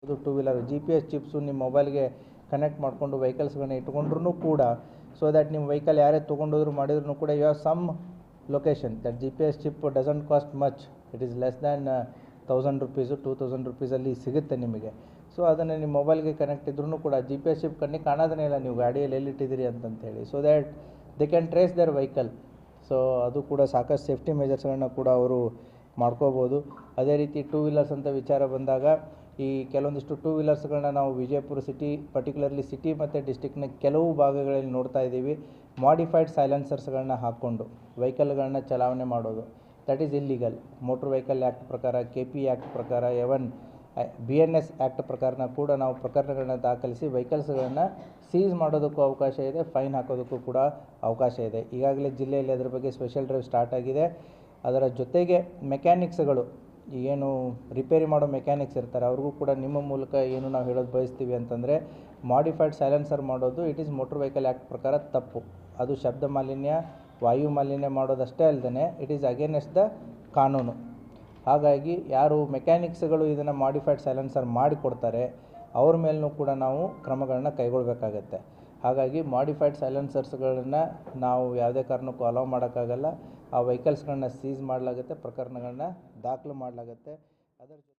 ಅದು two wheeler GPS chips ನಿಮ್ಮ ಮೊಬೈಲ್ಗೆ ಕನೆಕ್ಟ್ ಮಾಡಿಕೊಂಡು ವೆಹಿಕಲ್ಸ್ಗಳನ್ನ ಇಟ್ಕೊಂಡ್ರೂ ಕೂಡ ಸೊ ದ್ಯಾಟ್ ನಿಮ್ಮ ವೆಹಿಕಲ್ ಯಾರೇ ತೊಗೊಂಡೋದ್ರು ಮಾಡಿದ್ರು ಕೂಡ you have some location that GPS chip doesn't cost much, it is less than 1000 rupees 2000 ರುಪೀಸಲ್ಲಿ ಸಿಗುತ್ತೆ ನಿಮಗೆ. ಸೊ ಅದನ್ನು ನಿಮ್ಮ ಮೊಬೈಲ್ಗೆ ಕನೆಕ್ಟ್ ಇದ್ರೂ ಕೂಡ GPS ಚಿಪ್ ಕಣ್ಣಿಗೆ ಕಾಣೋದೇ ಇಲ್ಲ ನೀವು ಗಾಡಿಯಲ್ಲಿ ಎಲ್ಲಿಟ್ಟಿದ್ದೀರಿ ಅಂತಂತೇಳಿ. So that they can trace their vehicle. So ಅದು ಕೂಡ ಸಾಕಷ್ಟು ಸೇಫ್ಟಿ ಮೆಜರ್ಸ್ಗಳನ್ನ ಕೂಡ ಅವರು ಮಾಡ್ಕೋಬೋದು. ಅದೇ ರೀತಿ ಟೂ ವೀಲರ್ಸ್ ಅಂತ ವಿಚಾರ ಬಂದಾಗ ಈ ಕೆಲವೊಂದಿಷ್ಟು ಟೂ ವೀಲರ್ಸ್ಗಳನ್ನ ನಾವು ವಿಜಯಪುರ ಸಿಟಿ ಪರ್ಟಿಕ್ಯುಲರ್ಲಿ ಸಿಟಿ ಮತ್ತು ಡಿಸ್ಟಿಕ್ನ ಕೆಲವು ಭಾಗಗಳಲ್ಲಿ ನೋಡ್ತಾ ಇದ್ದೀವಿ. ಮಾಡಿಫೈಡ್ ಸೈಲೆನ್ಸರ್ಸ್ಗಳನ್ನ ಹಾಕ್ಕೊಂಡು ವೆಹಿಕಲ್ಗಳನ್ನ ಚಲಾವಣೆ ಮಾಡೋದು that is illegal. Motor vehicle act ಪ್ರಕಾರ, KP ಆ್ಯಕ್ಟ್ ಪ್ರಕಾರ, ಎವನ್ BNS ಆ್ಯಕ್ಟ್ ಪ್ರಕಾರನ ಕೂಡ ನಾವು ಪ್ರಕರಣಗಳನ್ನ ದಾಖಲಿಸಿ ವೆಹಿಕಲ್ಸ್ಗಳನ್ನು ಸೀಸ್ ಮಾಡೋದಕ್ಕೂ ಅವಕಾಶ ಇದೆ, ಫೈನ್ ಹಾಕೋದಕ್ಕೂ ಕೂಡ ಅವಕಾಶ ಇದೆ. ಈಗಾಗಲೇ ಜಿಲ್ಲೆಯಲ್ಲಿ ಅದರ ಬಗ್ಗೆ ಸ್ಪೆಷಲ್ ಡ್ರೈವ್ ಸ್ಟಾರ್ಟ್ ಆಗಿದೆ. ಅದರ ಜೊತೆಗೆ ಮೆಕ್ಯಾನಿಕ್ಸ್ಗಳು ಏನು ರಿಪೇರಿ ಮಾಡೋ ಮೆಕ್ಯಾನಿಕ್ಸ್ ಇರ್ತಾರೆ ಅವ್ರಿಗೂ ಕೂಡ ನಿಮ್ಮ ಮೂಲಕ ಏನು ನಾವು ಹೇಳೋದು ಬಯಸ್ತೀವಿ ಅಂತಂದರೆ ಮಾಡಿಫೈಡ್ ಸೈಲೆನ್ಸರ್ ಮಾಡೋದು it is motor vehicle act ಪ್ರಕಾರ ತಪ್ಪು. ಅದು ಶಬ್ದ ಮಾಲಿನ್ಯ, ವಾಯು ಮಾಲಿನ್ಯ ಮಾಡೋದಷ್ಟೇ ಅಲ್ಲದೆ ಇಟ್ ಈಸ್ ಅಗೇನೆಸ್ಟ್ ದ ಕಾನೂನು. ಹಾಗಾಗಿ ಯಾರು ಮೆಕ್ಯಾನಿಕ್ಸ್ಗಳು ಇದನ್ನು ಮಾಡಿಫೈಡ್ ಸೈಲೆನ್ಸರ್ ಮಾಡಿಕೊಡ್ತಾರೆ ಅವ್ರ ಮೇಲೂ ಕೂಡ ನಾವು ಕ್ರಮಗಳನ್ನ ಕೈಗೊಳ್ಳಬೇಕಾಗತ್ತೆ. ಹಾಗಾಗಿ ಮಾಡಿಫೈಡ್ ಸೈಲೆನ್ಸರ್ಸ್ಗಳನ್ನು ನಾವು ಯಾವುದೇ ಕಾರಣಕ್ಕೂ ಅಲೋ ಮಾಡೋಕ್ಕಾಗಲ್ಲ. ಆ ವೆಹಿಕಲ್ಸ್ಗಳನ್ನ ಸೀಸ್ ಮಾಡಲಾಗುತ್ತೆ, ಪ್ರಕರಣಗಳನ್ನ ದಾಖಲು ಮಾಡಲಾಗುತ್ತೆ. ಅದರ